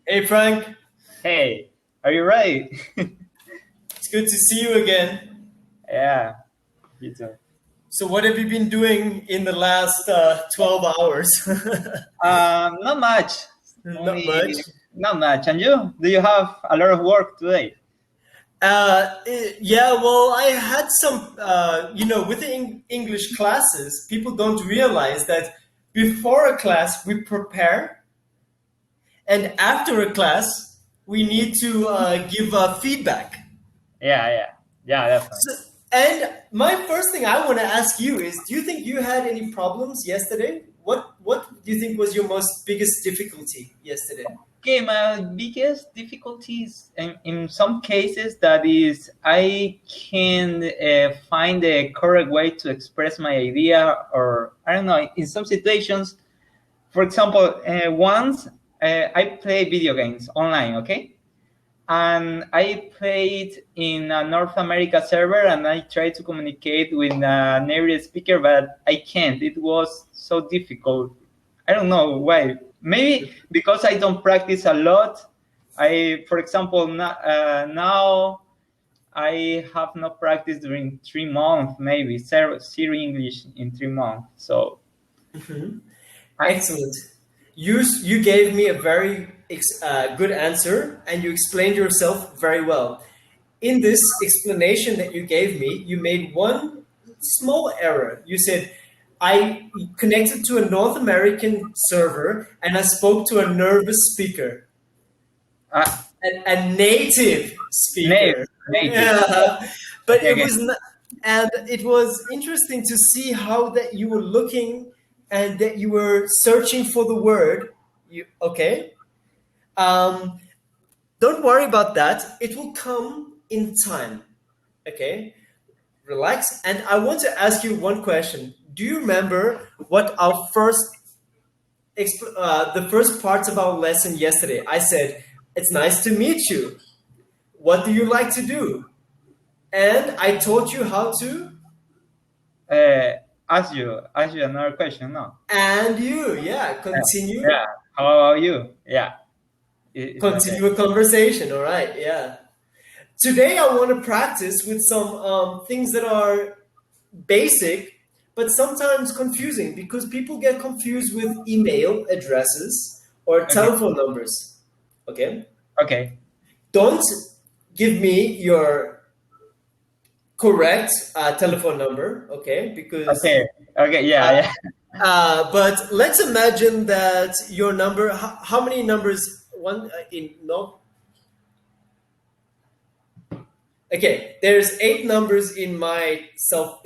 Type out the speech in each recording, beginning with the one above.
Hey Frank, Hey, are you ready? it's good to see you again. Yeah, you too. So, what have you been doing in the last 12 hours? Not much. Not Only much. not much. And you? Do you have a lot of work today? Yeah, well, I had some, with the English classes, people don't realize that before a class, we prepare, and after a class, we need to give feedback. Yeah, definitely. So, and my first thing I want to ask you is, do you think you had any problems yesterday? What do you think was your most biggest difficulty yesterday? Okay, my biggest difficulties in some cases that is I can find the correct way to express my idea, or I don't know. In some situations, for example, once I play video games online. Okay, and I played in a North America server, and I tried to communicate with a native speaker, but I can't. It was so difficult. I don't know why. Maybe because I don't practice a lot. For example, now I have not practiced during 3 months, maybe zero English in 3 months. So I, Excellent. You gave me a very good answer, and you explained yourself very well. In this explanation that you gave me, you made one small error. You said, I connected to a North American server and I spoke to a nervous speaker, I a native native, speaker. native. Yeah. But Okay, it okay. was not, and it was interesting to see how that you were looking and that you were searching for the word. Okay? Um, don't worry about that. It will come in time. Okay? Relax. And I want to ask you one question. Do you remember what our the first parts of our lesson yesterday? I said, "It's nice to meet you. What do you like to do?" And I taught you how to. Uh, ask you another question. No. And you, yeah, Yeah. continue, Yeah. How about you? Yeah. It's okay. continue a conversation. All right, yeah. Today I want to practice with some things that are basic, but sometimes confusing because people get confused with email addresses or Okay. telephone numbers. Okay, Okay. don't give me your correct telephone number. Okay, because Okay. Okay. Yeah. uh, Yeah. but let's imagine that your number. How many numbers? One in no. Okay, there's 8 numbers in my cell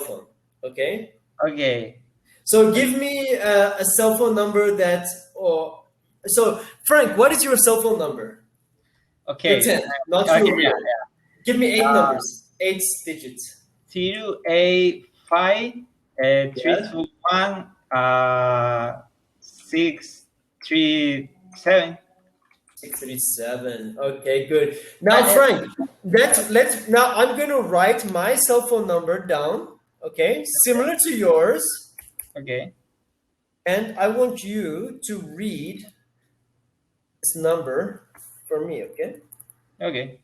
phone. Okay, Okay. so give me a cell phone number that. Or so Frank, what is your cell phone number? Okay. Pretend, not Okay. your Yeah. real. Give me eight Uh, numbers, 8 digits. 085 three Yeah, two one 637. 637. Okay, good. Now, Uh, Frank, let's now I'm gonna write my cell phone number down. Okay, similar to yours, okay. and I want you to read this number for me. Okay. Okay.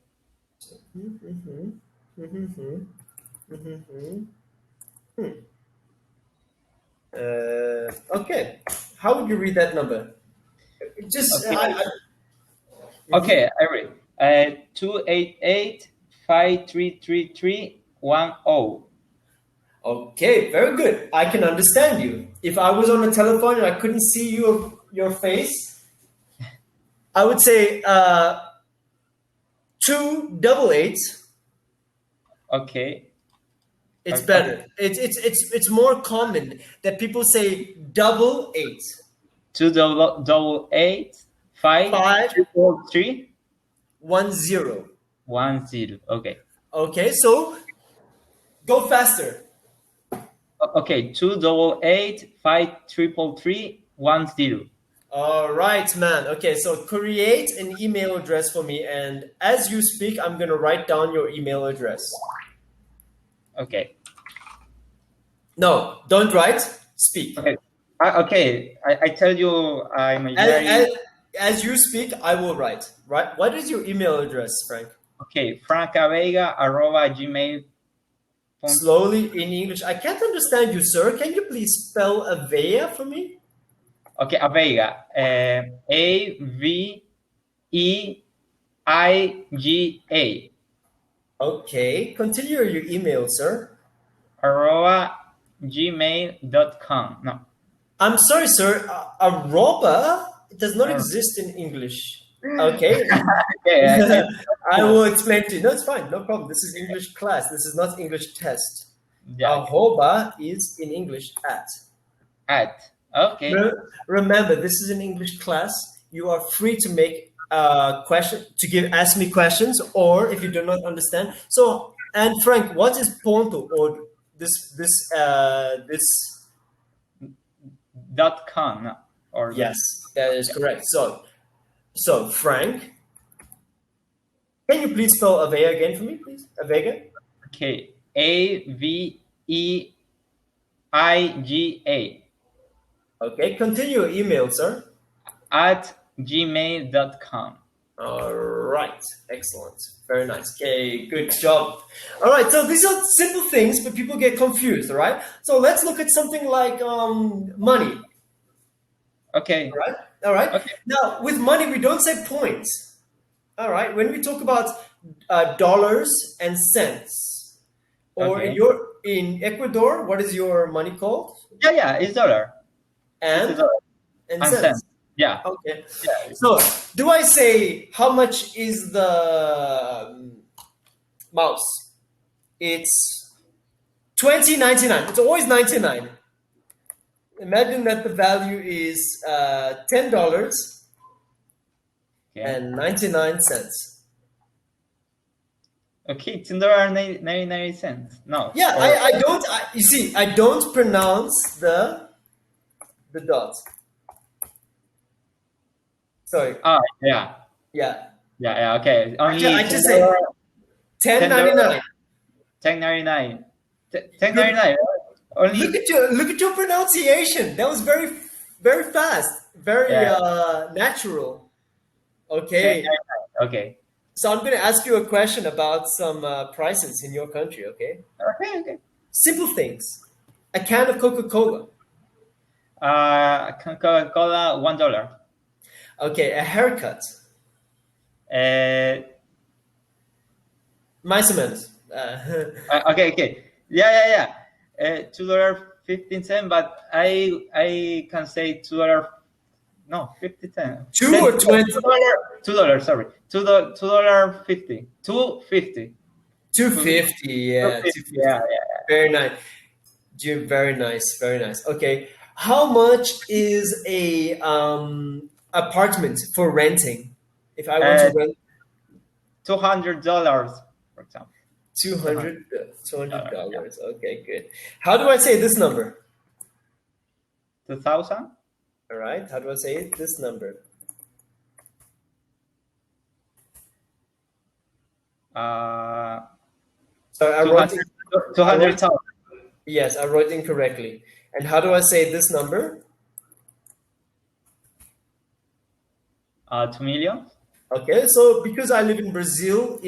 Mhm, mhm, mhm, mhm. Okay. How would you read that number? Just Okay. mhm. Okay. I read. 288 5333 10. Okay, very good. I can understand you. If I was on a telephone and I couldn't see your face, I would say 288. Okay. It's Okay. better. It's more common that people say double eight. Two double eight five Five triple three 10. 10. Okay. Okay, so go faster. Okay. 288 533 3 1 0. All right, man. Okay, so create an email address for me, and as you speak, I'm gonna write down your email address. Okay. No, don't write. Speak. Okay. Okay. I tell you, I'm a As, as, very. As you speak, I will write. Right? What is your email address, Frank? Okay, francavega@gmail. Slowly in English. I can't understand you, sir. Can you please spell Avea for me? Okay, Aveiga. Aveiga. Okay. Continue your email, sir. @gmail.com. No. I'm sorry, sir. Arroba does not exist in English. Okay. Okay, I will explain to you. No, it's fine. No problem. This is English class. This is not English test. yeah, Arroba is in English at. Okay. Remember, this is an English class. You are free to make question to ask me questions, or if you do not understand. So, and Frank, what is ponto or this? .com. No. Or Yes, that is correct. So Frank, can you please spell Avega again for me, please? Avega. Okay, Aveiga. Okay, continue your email, sir. @gmail.com. All right, excellent, very nice. Okay, good job. All right, so these are simple things, but people get confused. All right, so let's look at something like money. Okay. All right. Okay. Now, with money, we don't say points. All right, when we talk about dollars and cents, or Okay. in Ecuador, what is your money called? Yeah, it's dollar. And It's dollar. and And cents. cents. Yeah. Okay. Yeah. So, do I say how much is the mouse? It's 20.99. It's always 99. Imagine that the value is $10 Okay. and 99 cents. Okay, $10.99. No. Yeah, Or- I don't. You see, I don't pronounce the dot. Sorry. Yeah. Yeah. Yeah. Okay. Only I just say $10.99. $10.99. $10.99. Only. Look at your pronunciation. That was very fast, very natural. Okay. $10.99. Okay. So I'm going to ask you a question about some prices in your country. Okay. Okay. Simple things. A can of Coca-Cola. Coca-Cola, $1. Okay. A haircut. Uh, Mais ou menos. okay. Yeah. $2.15, but I can say $2. No, 50 cents. 2 or 20? $2. Sorry, $2.50. $2.50. 250. Yeah. 250. Yeah. Very nice. Very nice. Very nice. Okay. How much is a apartment for renting? If I want to rent $200, for example. $200. Okay, good. How do I say this number? 2,000. All right. How do I say it? This number? So I wrote 200,000. yes, I wrote incorrectly. And how do I say this number? 2 million. Okay, so because I live in Brazil,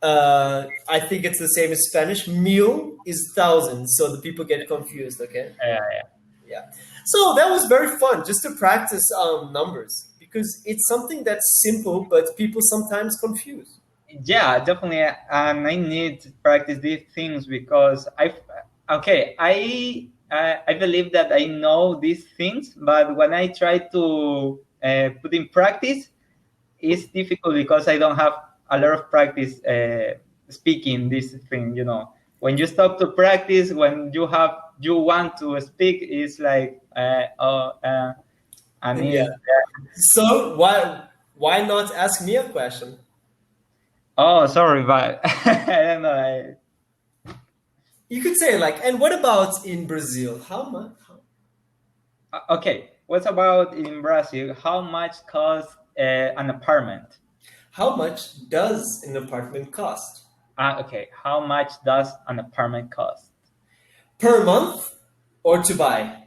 I think it's the same as Spanish. Mil is thousand, so the people get confused. Okay. Yeah. So that was very fun, just to practice numbers, because it's something that's simple, but people sometimes confuse. Yeah, definitely, and I need to practice these things because I believe that I know these things, but when I try to put in practice, it's difficult because I don't have a lot of practice speaking this thing. When you stop to practice, when you want to speak, it's like Yeah. So why not ask me a question? Oh, sorry, but I don't know. You could say like, and what about in Brazil? How much? Okay, what about in Brazil? How much costs an apartment? How much does an apartment cost? Okay, how much does an apartment cost? Per month or to buy?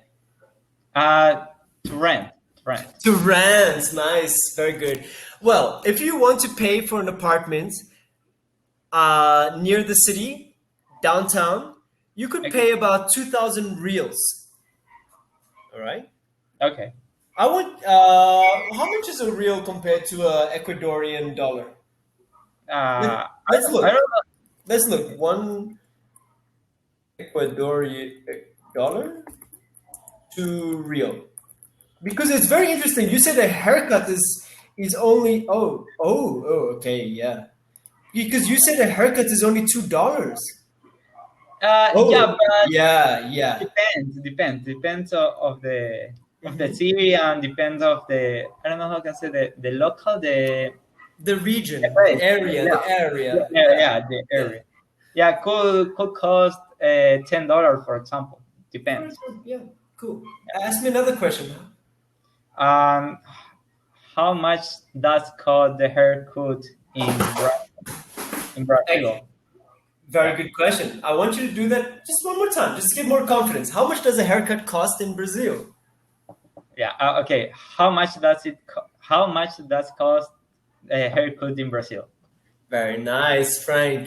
To rent. rent. To rent. Nice. Very good. Well, if you want to pay for an apartment near the city, downtown, you could Okay. pay about 2,000 reals. All right. Okay. I want. How much is a real compared to a Ecuadorian dollar? Let, let's I look. don't know. Let's look. One Ecuadorian dollar to real. Because it's very interesting. You said a haircut is only okay, yeah. Because you said a haircut is only $2. Yeah, Oh but yeah, yeah. depends of the Mhm. city, and depends of the, I don't know how I can say, the local, The the region, the place. area, Yeah, the area. yeah, Yeah, yeah, the yeah. area. Yeah, could cost $10, for example. Very Depends. good. Yeah, cool. Ask me another question. Um, how much does cost the haircut in Hey, Brazil? very Yeah, good question. I want you to do that just one more time. Just give more confidence. How much does a haircut cost in Brazil? yeah. Okay. How much does cost a haircut in Brazil? Very nice, Frank.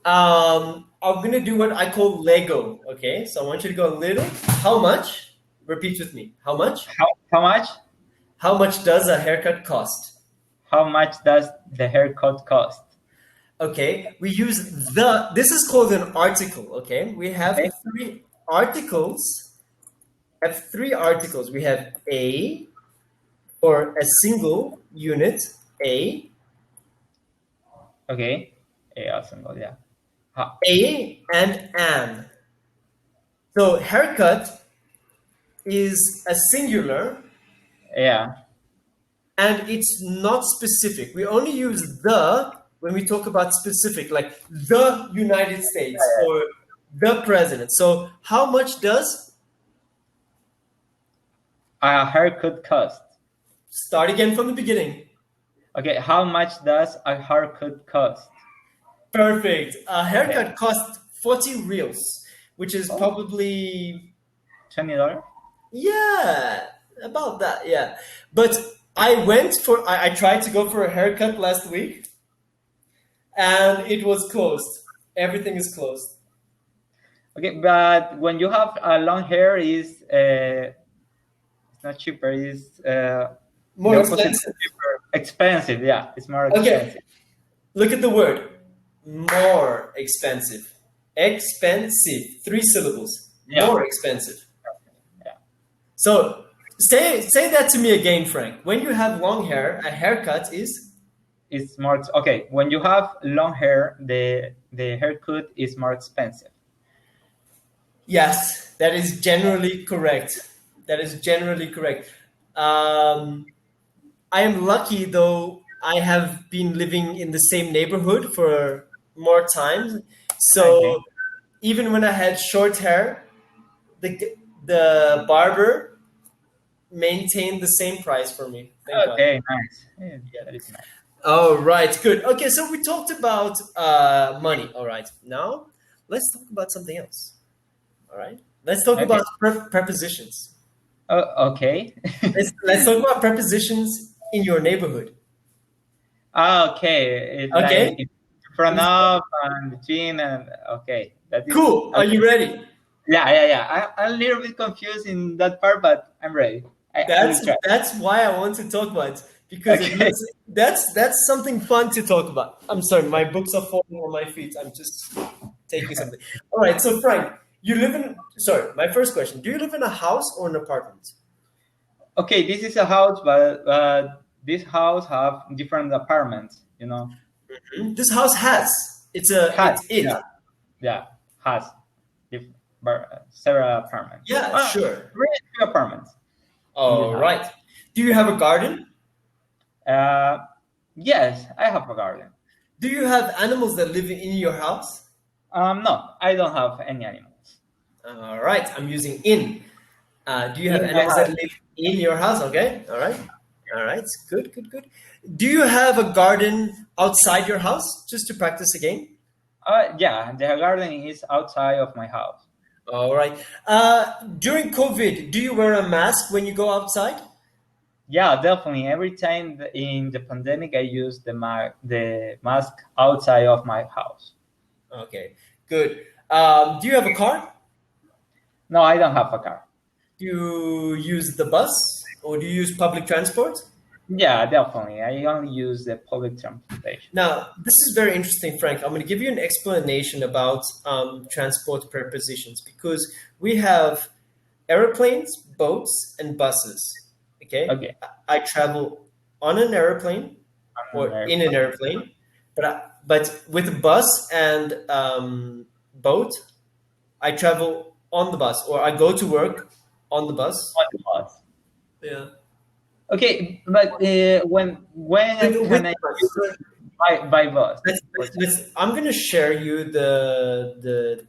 I'm gonna do what I call Lego. Okay, so I want you to go a little. How much? Repeat with me. How much? How much? How much does a haircut cost? How much does the haircut cost? Okay, we use the. This is called an article. Okay, we have Okay. three articles. Have three articles. We have a for a single unit. A, Okay. Yeah, single. Yeah. Ha- and an. So haircut is a singular yeah. and it's not specific. We only use the when we talk about specific, like the United States or the president. So, how much does A haircut cost. start again from the beginning? Okay. How much does a haircut cost? Perfect. A Okay. haircut costs 40 reals, which is Oh, probably, $20. yeah, about that, yeah. But I tried to go for a haircut last week and it was closed. Everything is closed. Okay, but when you have a long hair, is it's not cheaper. Is More the opposite of expensive. cheaper? Expensive. Yeah, it's more Okay, expensive. look at the word. More expensive. Expensive. Three syllables. Yeah. More expensive. Yeah. So say that to me again, Frank. When you have long hair, a haircut is It's more okay. When you have long hair, the haircut is more expensive. yes, that is generally correct. That is generally correct. I am lucky though I have been living in the same neighborhood for more times. Okay. So even when I had short hair, the barber maintained the same price for me. Thank God. Okay. Nice. Yeah, Yeah. that is nice. Oh, right. Good. Okay, so we talked about money. All right. Now let's talk about something else. All right. Let's talk Okay. about prepositions. Okay. Let's talk about prepositions in your neighborhood. Okay. It's like Okay. in front of and between, and okay. That is Cool. Are okay. you ready? Yeah. I'm a little bit confused in that part, but I'm ready. I will try. That's why I want to talk about it, because it Okay. looks that's something fun to talk about. I'm sorry, my books are falling on my feet. I'm just taking something. All right. So Frank, you live in. Sorry, my first question: do you live in a house or an apartment? Okay, this is a house, but this house have different apartments. This house has. Has, It's it. yeah, has different, several apartments. Yeah, sure. Three apartments in this All house. right. Do you have a garden? Uh, yes, I have a garden. Do you have animals that live in your house? No, I don't have any animals. All right. I'm using in. Do you have In my animals that house, live in your house? Okay. All right. All right. Good, good, good. Do you have a garden outside your house just to practice again? yeah, the garden is outside of my house. All right. During COVID, do you wear a mask when you go outside? Yeah, definitely. Every time in the pandemic, I use the mask outside of my house. Okay, good. Do you have a car? No, I don't have a car. Do you use the bus or do you use public transport? Yeah, definitely. I only use the public transportation. Now, this is very interesting, Frank. I'm going to give you an explanation about transport prepositions because we have airplanes, boats, and buses. Okay, Okay. I travel on an airplane On or in an airplane. airplane, but with a bus and boat, I travel on the bus or I go to work on the bus. On the bus. Yeah, Okay, but when with can I the use bus. it by bus? For example? I'm going to share you the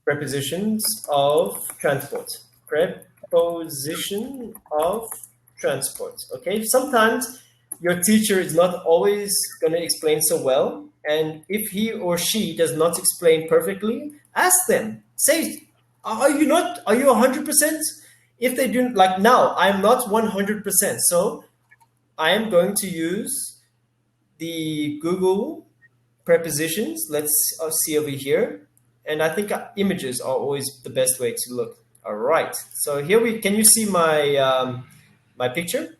prepositions of transport. Preposition of transport. Okay. Sometimes your teacher is not always going to explain so well, and if he or she does not explain perfectly, ask them. Say, "Are you not? Are you 100%?" If they do, like now, I'm not 100%. So I am going to use the Google prepositions. Let's see over here. And I think images are always the best way to look. All right. So here can you see my picture?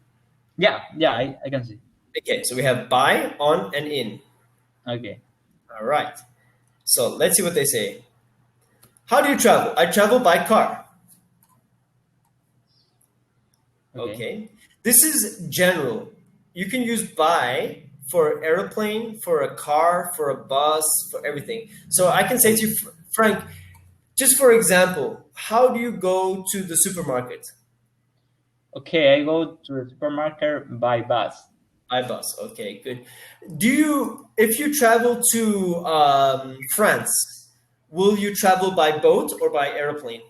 Yeah, yeah, I can see. Okay. So we have by, on, and in. Okay, All right. So let's see what they say. How do you travel? I travel by car. okay, Okay. This is general. You can use by for airplane, for a car, for a bus, for everything. So I can say to you, Frank, just for example, how do you go to the supermarket? okay. I go to the supermarket by bus, By bus. Okay, good. If you travel to France, will you travel by boat or by airplane?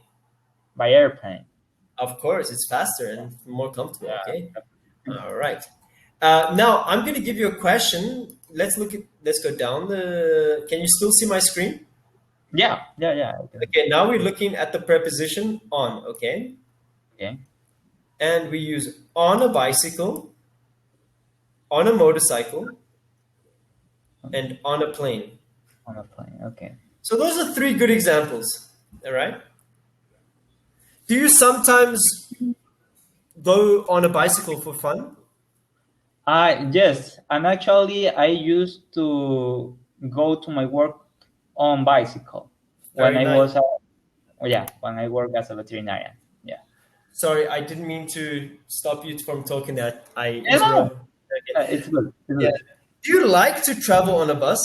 by airplane. Of course, it's faster Yeah, and more comfortable. Okay. yeah, All right. Now I'm going to give you a question. Let's go down the. Can you still see my screen? yeah, yeah, yeah. Okay, Okay. Now we're looking at the preposition on. Okay, okay. and we use on a bicycle, on a motorcycle, and on a plane. On a plane. Okay. So those are three good examples. All right. Do you sometimes go on a bicycle for fun? Yes, and actually, I used to go to my work on bicycle when Very I nice. was, yeah, when I work as a veterinarian. Yeah. Sorry, I didn't mean to stop you from talking. That I Yeah, no, interrupted. Okay. it's good. It's Yeah. good. Do you like to travel on a bus?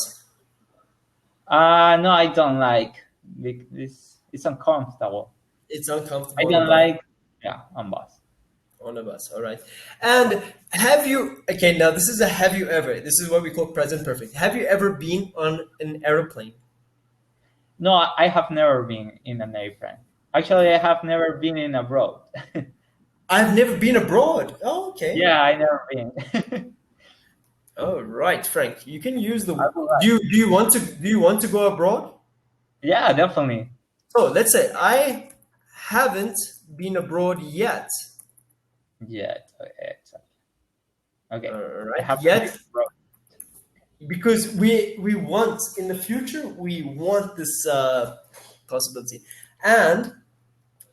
No, I don't like because it's uncomfortable. It's I uncomfortable on a don't bus. like, yeah, on bus. On a bus, all right. And have you? Okay, now this is a have you ever? This is what we call present perfect. Have you ever been on an aeroplane? No, I have never been in an airplane. Actually, I have never been in abroad. I've never been abroad. Oh, okay. Yeah, I never been. All right, Frank. You can use the. I would like. Do you want to go abroad? Yeah, definitely. So let's say I haven't been abroad yet. Yeah, exactly. All Okay, I right, have to be yet abroad. because we want in the future we want this possibility. And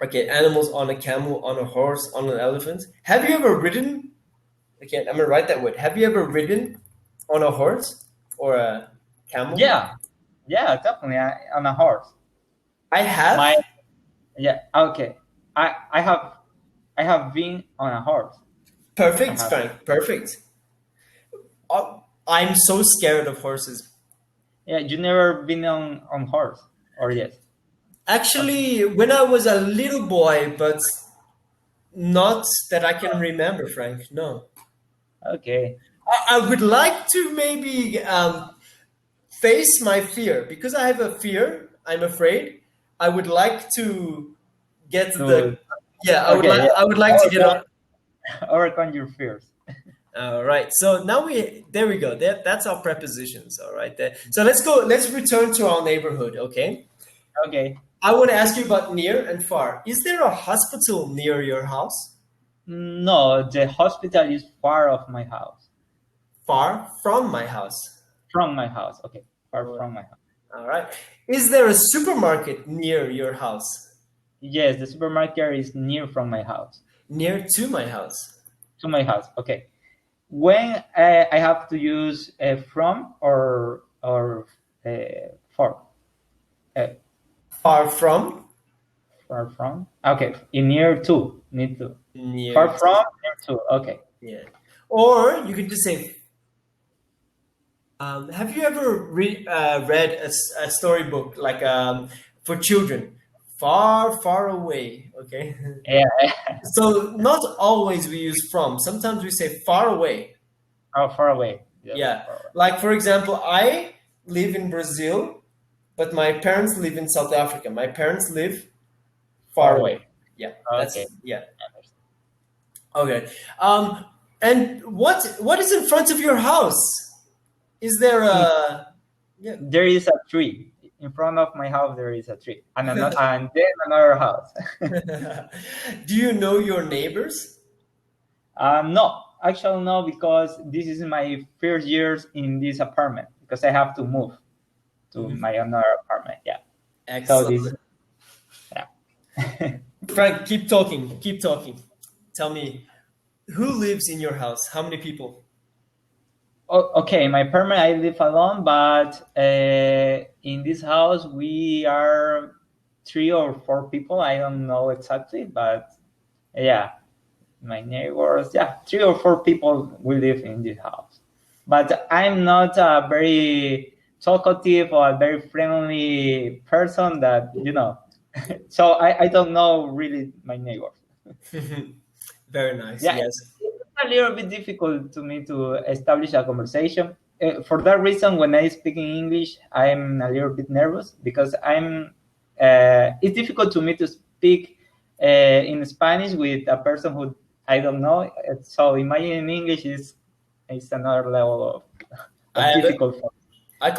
okay, animals on a camel, on a horse, on an elephant. Have you ever ridden? Okay, I'm gonna write that word. Have you ever ridden on a horse or a camel? Yeah, yeah, definitely. On a horse. I have. My Yeah. Okay. I have been on a horse. I Perfect, have. Frank. Perfect. I'm so scared of horses. Yeah, you never been on horse, or yes? Okay. Actually, when I was a little boy, but not that I can remember, Frank. No. Okay. I would like to maybe face my fear because I have a fear. I'm afraid. I would like to get So the. Yeah, okay. Yeah. I would like to get on. Overcome your fears. All right. So now there we go. That's our prepositions. All right. So let's go. Let's return to our neighborhood. Okay. Okay. I want to ask you about near and far. Is there a hospital near your house? No, the hospital is far of my house. Far from my house. From my house. Okay, far All from my house. right. Is there a supermarket near your house? Yes, the supermarket is near from my house. Near to my house. To my house. Okay. When I have to use from or for uh, Far from? far from. Okay, in near to need to. Near Far to. from near to. Okay. Yeah. Or you could just say, have you ever read a storybook like for children? Far, far away. Okay. Yeah. So not always we use from. Sometimes we say far away. Oh, far away. Yeah, Yeah. far away. Like for example, I live in Brazil, but my parents live in South Africa. My parents live Far far away. away. Yeah. Okay. That's yeah. I understand. Okay. And what is in front of your house? Is there In- a yeah? There is a tree in front of my house. There is a tree, and then another house. Do you know your neighbors? No, actually no, because this is my first years in this apartment because I have to move to Mhm. my another apartment. Yeah. So this. Excellent. Yeah. Frank, keep talking. Keep talking. Tell me, who lives in your house? How many people? Okay, my apartment I live alone, but in this house we are 3 or 4 people. I don't know exactly, but yeah, my neighbors, yeah, 3 or 4 people will live in this house. But I'm not a very talkative or a very friendly person that, so I don't know really my neighbors. Very nice. Yeah, Yes. it's a little bit difficult to me to establish a conversation. For that reason, when I speak in English, I'm a little bit nervous because it's difficult to me to speak in Spanish with a person who I don't know. So imagine in English is another level of I difficult.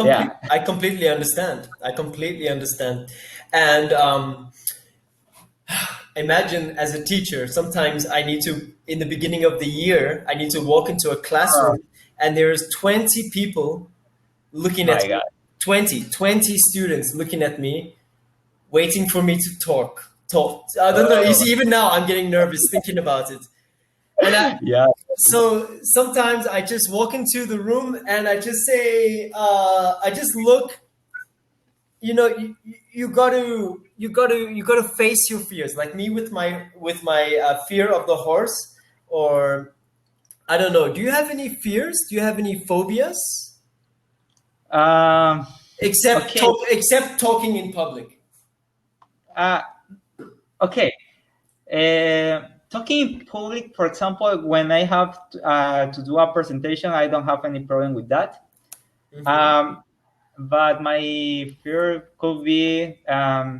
Yeah, I completely understand. I completely understand. And imagine as a teacher, sometimes I need to, in the beginning of the year, I need to walk into a oh classroom and there's 20 people looking at my me. God. 20 students looking at me, waiting for me to talk. I don't know. You Oh, see, even now I'm getting nervous thinking about it. And yeah. so sometimes I just walk into the room and I just say, I just look. You got to face your fears. Like me with my fear of the horse, or I don't know. Do you have any fears? Do you have any phobias Um, okay. except talking in public? Uh, okay. Talking in public, for example, when I have to do a presentation, I don't have any problem with that. Hmm. Um, but my fear could be, I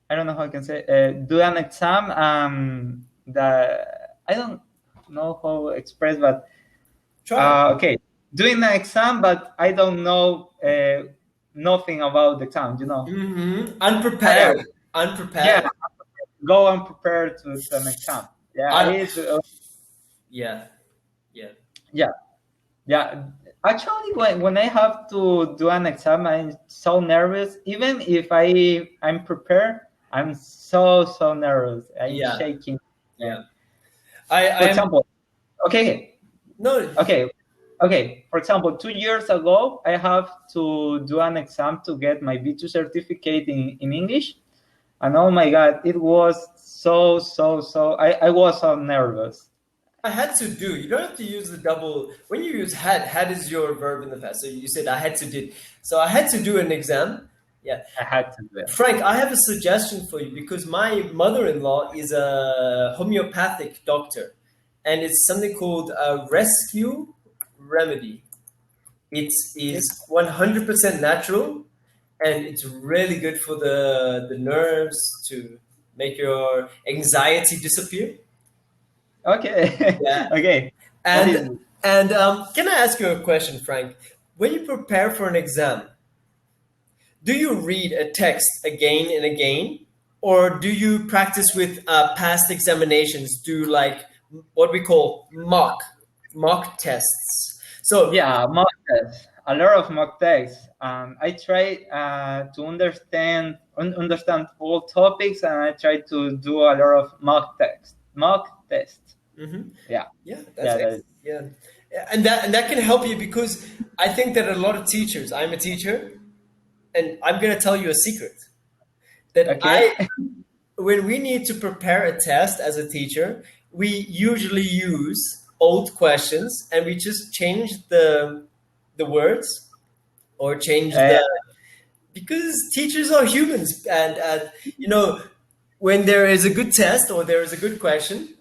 don't know how I can say, do an exam that I don't know how to express, but Try. okay, doing an exam, but I don't know nothing about the exam. I, Unprepared. yeah, Unprepared. go unprepared to an exam. Yeah, I, it's yeah. Yeah. yeah. Yeah, actually, when I have to do an exam, I'm so nervous. Even if I'm prepared, I'm so nervous. I'm Yeah. shaking. Yeah. And I for am example, okay, no. okay, okay. For example, 2 years ago, I have to do an exam to get my B2 certificate in English, and oh my God, it was so. I was so nervous. I had to do. You don't have to use the double. When you use had, had is your verb in the past. So you said I had to did. So I had to do an exam. Yeah. I had to do it. Frank, I have a suggestion for you because my mother-in-law is a homeopathic doctor, and it's something called a rescue remedy. It is 100% natural, and it's really good for the nerves to make your anxiety disappear. Okay, Yeah. okay. What is And can I ask you a question, Frank? When you prepare for an exam, do you read a text again and again, or do you practice with past examinations? Do like what we call mock tests. So Yeah, mock tests. A lot of mock tests. I try to understand all topics, and I try to do a lot of mock tests. Mock tests. mhm. Yeah, Yeah, that's yeah, excellent. Yeah, and that can help you because I think that a lot of teachers. I'm a teacher, and I'm gonna tell you a secret that okay. when we need to prepare a test as a teacher, we usually use old questions and we just change the words or change Uh, the because teachers are humans and when there is a good test or there is a good question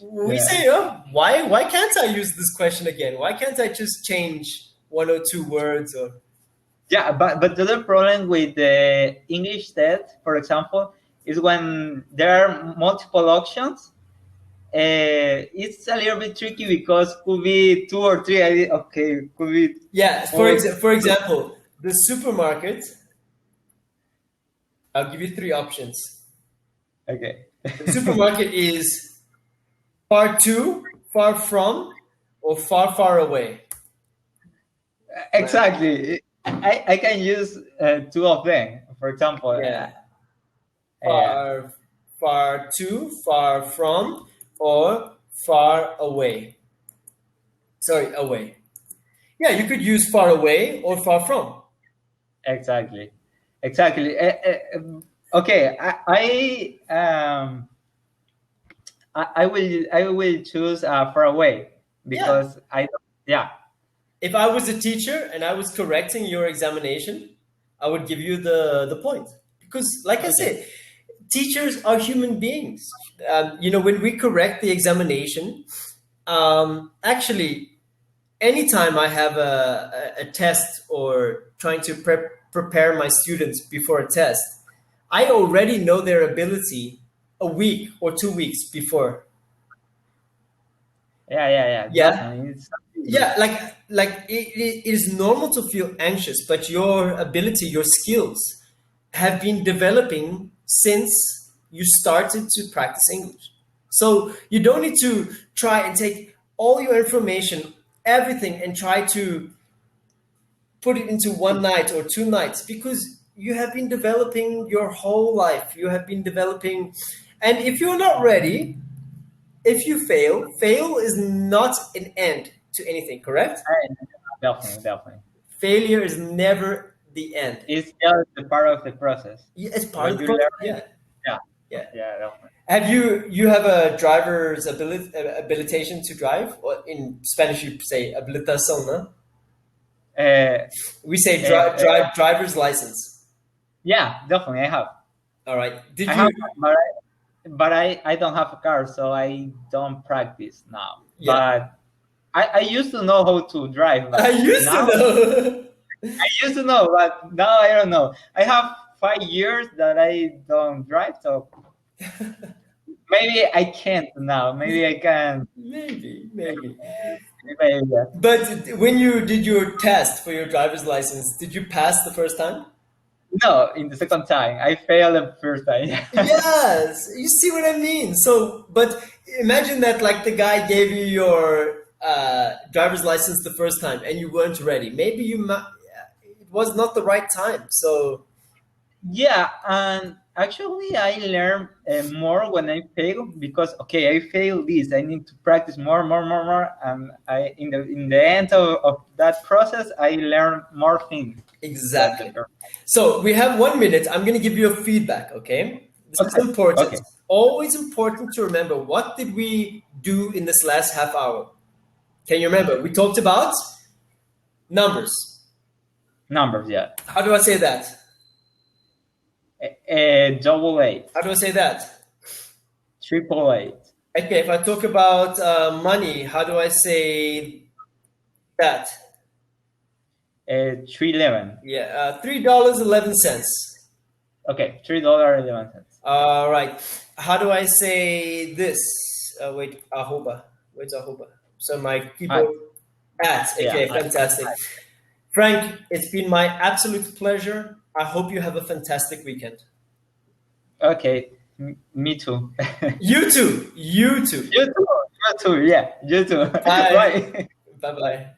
we yeah, say, oh, why can't I use this question again? Why can't I just change one or two words? Or yeah. But the other problem with the English test, for example, is when there are multiple options. It's a little bit tricky because could be two or three. Okay, could be yeah, four. for example, the supermarket. I'll give you three options. Okay. The supermarket is far to, far from, or far away. Exactly. I can use two of them. For example, Yeah, yeah, far to, far from, or far away. Sorry, away. Yeah, you could use far away or far from. exactly, exactly. Okay, I will choose far away Yeah. because I yeah, If I was a teacher and I was correcting your examination, I would give you the point. Because, like I okay, said, teachers are human beings. When we correct the examination, actually, anytime I have a test or trying to prepare my students before a test, I already know their ability a week or 2 weeks before. yeah, Yeah, definitely. It's yeah, like it is normal to feel anxious, but your ability, your skills have been developing since you started to practice English. So you don't need to try and take all your information, everything, and try to put it into one night or 2 nights because you have been developing your whole life. You have been developing, and if you're not ready, if you fail is not an end to anything, correct? definitely. Failure is never the end. It's just the part of the process. Yeah, it's part of When the you process. learn, Yeah, yeah, yeah. yeah, definitely. Have you have a driver's habilitation to drive? Or in Spanish, you say habilitación, no? Uh, We say driver's license. yeah, definitely. I have. All right. I Did have, you? but I don't have a car, so I don't practice now. Yeah, But I used to know how to drive, I but used to now know. I used to know, but now I don't know. I have 5 years that I don't drive, so maybe I can't now. Maybe I can. Maybe. Maybe, yeah. But when you did your test for your driver's license, did you pass the first time? No, in the second time, I failed the first time. Yes, you see what I mean. So, but imagine that like the guy gave you your driver's license the first time and you weren't ready. Maybe it was not the right time. So, Yeah, and actually, I learn more when I fail because okay, I failed this. I need to practice more, and I in the end of that process, I learn more things. That the exactly. So, we have 1 minute. I'm going to give you a feedback, okay? This is okay, important. okay, Always important to remember what did we do in this last half hour? Can you remember? We talked about numbers. numbers. Yeah, How do I say that? double eight, How do I say that? triple eight, Okay, if I talk about money, how do I say that? 311. Yeah, $3.11. Okay, $3.11. All right. How do I say this? Wait, arroba. Where's arroba? So my Hi. keyboard at. Yeah. Okay, fantastic. Frank, it's been my absolute pleasure. I hope you have a fantastic weekend. Okay, me too. You too. You too. You too. You too. Yeah, you too. Bye. Bye. Bye bye.